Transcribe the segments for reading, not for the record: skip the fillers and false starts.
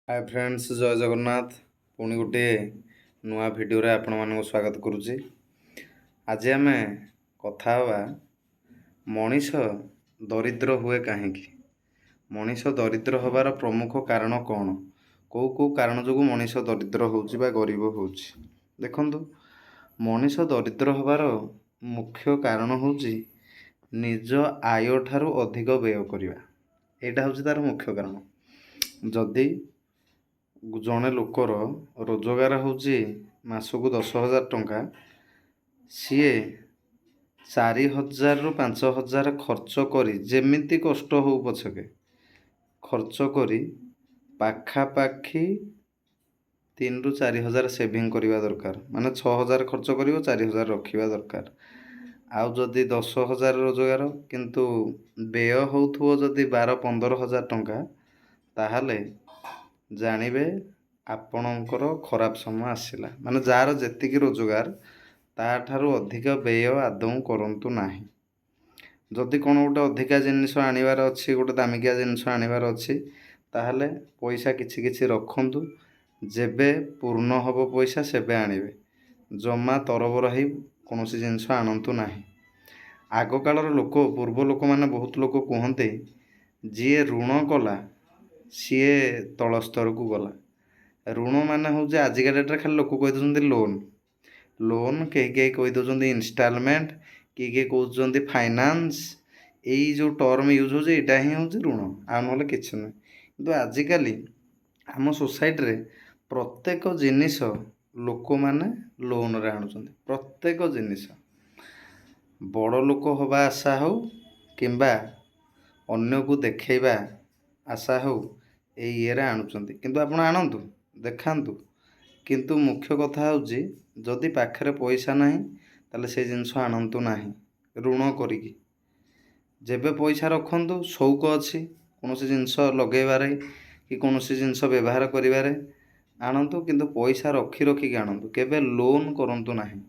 Hi friends, जय जगन्नाथ। पुणी गोटे नुआ भिडियो आपण मानक स्वागत करुच्ची। आज आम कथा हवा मनीष दरिद्र हुए कहीं। मनीष दरिद्र हबार प्रमुख कारण कौन, कौ कौ कारण जो मनीष दरिद्र होउची बा गरीब होउची। देखंतु, मनीष दरिद्र हबार मुख्य कारण होउची निज आय ठारू अधिक व्यय करिवा। एटा होउची तार मुख्य कारण। जदि जड़े लोकर रोजगार होउची मासकू 10,000 टंका, सीए 4,000 रु 5,000 खर्च करी जेमिति कष्ट हो पछके खर्च करी पाखापाखी 3 रु 4,000 सेविंग करवा दरकार। माने 6,000 खर्च करिवो, 4,000 रखिवा दरकार। आउ जदि 10,000 रोजगार किंतु व्यय होउथुवो जदि 12-15,000 टंका, ताहाले जानिबे आपणकर खराब समय आसिला। माने जार जेतिकी रोजगार ताठारू अधिक व्यय आदौ करंतु नाही। जदि कोन गोटे अधिका जिनिस आनिबार अछि, गोटे दामिकिया जिनिस आनिबार अछि, ताहाले पैसा किछि किछि रखंतु। जेबे पूर्ण हबो पैसा सेबे आनिबे। जमा तरबर हेई कोनोसी जिनिस आनंतु नाही। आग कालर लोक, पूर्व लोक माने बहुत लोक कहते, जीए ऋण कला सीए तल स्तर को गला। ऋण माने हूँ आजिका डेट्रे खाली लोक कही दौरान लोन लोन कई कही दौरान इनस्टॉलमेंट, किए कहते फाइनान्स। यही जो टर्म यूज हो ही हूँ ऋण, आ ना कि किंतु आजिकल आम सोसाइटी रे प्रत्येक जिनिस लोक माने लोन रे आणुचंती। प्रत्येक जिनिस बड़ लोक हवा आशा हो किंबा अन्य को देखैबा आशा हो, ये आणुचंती। किंतु आपण आणंतु, देखांतु, किंतु मुख्य कथा होची जदि पाखरे पैसा नाही ताले से जिनिस आणंतु नाही ऋण करिकी। जेबे पैसा रखंतु, शौक अछि कोनोसी जिनिस लगेबारे कि कोनोसी जिनिस व्यवहार करिबारे आणंतु, किंतु पैसा रखी रखी आणंतु। केबे लोन करंतु नाही,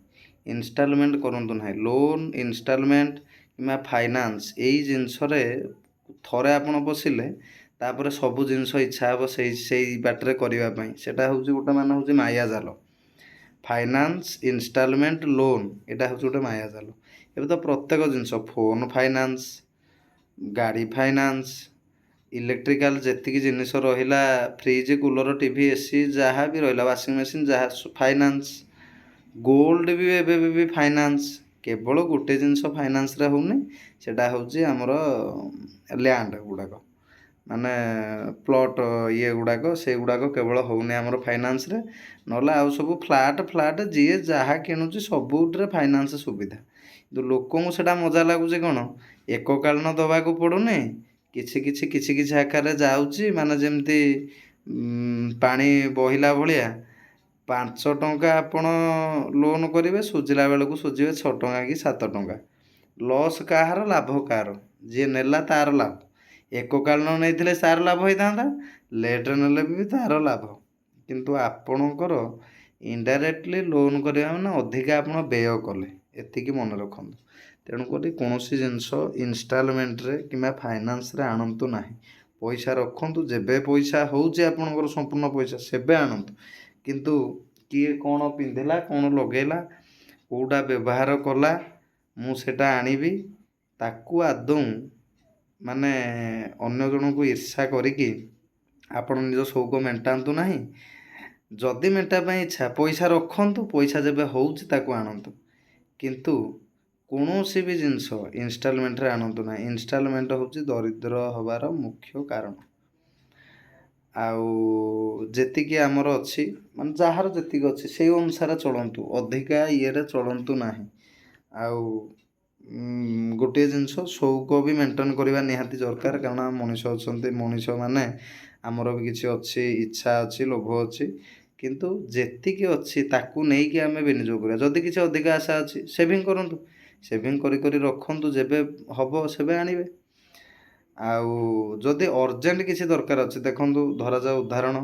इनस्टॉलमेंट करंतु नाही। लोन, इनस्टॉलमेंट किंबा फाइनान्स एई जिनिस रे थरे आपण बसिले तापर सबु जिनिस इच्छा हे से बाटरे करने। सेटा हूँ गोटे मान हूँ माया जाल। फाइनान्स, इनस्टॉलमेंट, लोन एटा हूँ गोटे माया जाल। एबे तो प्रत्येक जिनिस फोन फाइनान्स, गाड़ी फाइनान्स, इलेक्ट्रिकल जेतिकी जिनिस रहिला, फ्रिज, कूलर, टीवी, एसी जहाँ भी रहिला, वाशिंग मशीन जहाँ फाइनान्स। गोल्ड भी एबे भी फाइनान्स। केवल गोटे जिनिस फाइनान्स रे होउनी, सेटा होउची हमर लैंड गुडाक, माने प्लॉट ये गुड़ाक से गुड़ाक केवल होने आमर फाइनान्स रे। नला आउ सब फ्लाट जीए जहाँ किणुची सबुट्रे फाइनान्स सुविधा। तो लोकंकु सेटा मजा लागुचे कौन, एककालीन दबाक पड़ुनी, किछि किछि किछि किछि आकार जाउची। माने जेमती पानी बहिला भलिया 5 टंका आपण लोन करेंगे, सुझिला बेलू सुझे 6 टंका कि 7 टंका। लॉस कहार, लाभ कहार, जी नेला तार लाभ। एककालीन नहीं सार लाभ होता, लेट्रे नेले भी तार लाभ। किंतु आपणकर इनडायरेक्टली लोन करवा ना अधिका आपण व्यय कले, एतिकी मन रखु। तेणुक कौन जिनस इनस्टॉलमेंट रे किंबा फाइनान्स रे आणंतु नाही। पैसा रखंतु, जेबे पैसा होउची आपणकर संपूर्ण पैसा सेबे आणंतु। किंतु किए कौन पिंधिला, कौन लगेला, कौटा व्यवहार कला, मु सेटा आनिबी, ताकू आदौ माने अन्य जन को ईर्षा करिकी आपण निज शौक मेंटातु नाही। जदि मेंटा इच्छा पैसा रखंतु, पैसा जेबे होउची ताकू आणंतु। किंतु कौनसी भी जिनिस इनस्टॉलमेंट रे आणंतु ना। इनस्टॉलमेंट होउची दरिद्र हबार मुख्य कारण। आउ जेतिकी आमर अछि, माने जहार जेतिकी अछि से अनुसार चलंतु, अधिका ये रे चलंतु नाही। आउ गोटे जिनिस शौक भी मेंटेन करवा निहाती दरकार। कारण मनीष अच्छा, मनीष माने आमर भी किसी अच्छी इच्छा अच्छी, लोभ अच्छी, किंतु जेतिकी अच्छी ताकू नहीं कि आमे विनियोग करिया। जदि किसी अधिका आशा अच्छी, सेविंग करंतु, सेविंग करी करी रखंतु, जेबे हबो सेबे आनिबे। आउ जदि अर्जेंट किसी दरकार अच्छे, देखंतु धरा जाऊ उदाहरण,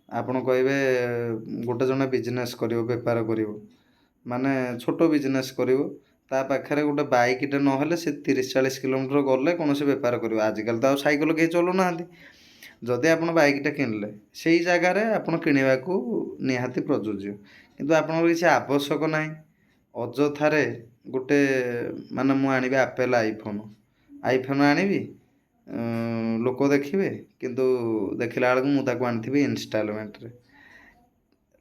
आपण कहबे गोटे जने बिजनेस करिवो, व्यापार करिवो, माने छोटो बिजनेस करिवो, ता पाखरे गोटे बाइकटे नहेले से 30-40 किलोमीटर गले कौन से बेपार कर। आजिकल तो साइकेल कहीं चलू ना, ଯଦି ଆପଣ ବାଇକ୍ଟା କିଣିଲେ ସେଇ ଜାଗାରେ ଆପଣ କିଣିବାକୁ ନିହାତି ପ୍ରଯୁଜ୍ୟ, କିନ୍ତୁ ଆପଣଙ୍କର କିଛି ଆବଶ୍ୟକ ନାହିଁ। ଅଯଥାରେ ଗୋଟେ ମାନେ ମୁଁ ଆଣିବି ଆପେଲ୍ ଆଇଫୋନ୍ ଆଣିବି, ଲୋକ ଦେଖିବେ, କିନ୍ତୁ ଦେଖିଲା ବେଳକୁ ମୁଁ ତାକୁ ଆଣିଥିବି ଇନଷ୍ଟଲମେଣ୍ଟରେ।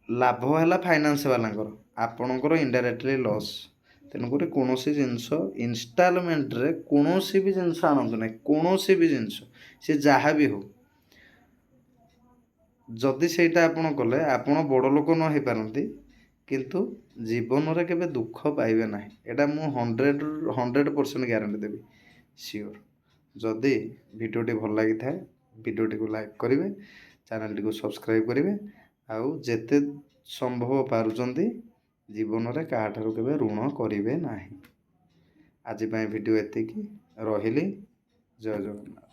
ଲାଭ ହେଲା ଫାଇନାନ୍ସ ବାଲାଙ୍କର, ଆପଣଙ୍କର ଇନଡାଇରେକ୍ଟଲି ଲସ୍। ତେଣୁକରି କୌଣସି ଜିନିଷ ଇନଷ୍ଟଲମେଣ୍ଟରେ କୌଣସି ବି ଜିନିଷ ଆଣନ୍ତୁ ନାହିଁ, କୌଣସି ବି ଜିନିଷ ସେ ଯାହା ବି ହଉ। ଯଦି ସେଇଟା ଆପଣ କଲେ ଆପଣ ବଡ଼ ଲୋକ ନ ହେଇପାରନ୍ତି, କିନ୍ତୁ ଜୀବନରେ କେବେ ଦୁଃଖ ପାଇବେ ନାହିଁ। ଏଇଟା ମୁଁ 100% ଗ୍ୟାରେଣ୍ଟି ଦେବି, ସିଓର। ଯଦି ଭିଡ଼ିଓଟି ଭଲ ଲାଗିଥାଏ ଭିଡ଼ିଓଟିକୁ ଲାଇକ୍ କରିବେ, ଚ୍ୟାନେଲଟିକୁ ସବସ୍କ୍ରାଇବ୍ କରିବେ, ଆଉ ଯେତେ ସମ୍ଭବ ପାରୁଛନ୍ତି ଜୀବନରେ କାହାଠାରୁ କେବେ ଋଣ କରିବେ ନାହିଁ। ଆଜି ପାଇଁ ଭିଡ଼ିଓ ଏତିକି, ରହିଲି। ଜୟ ଜଗନ୍ନାଥ।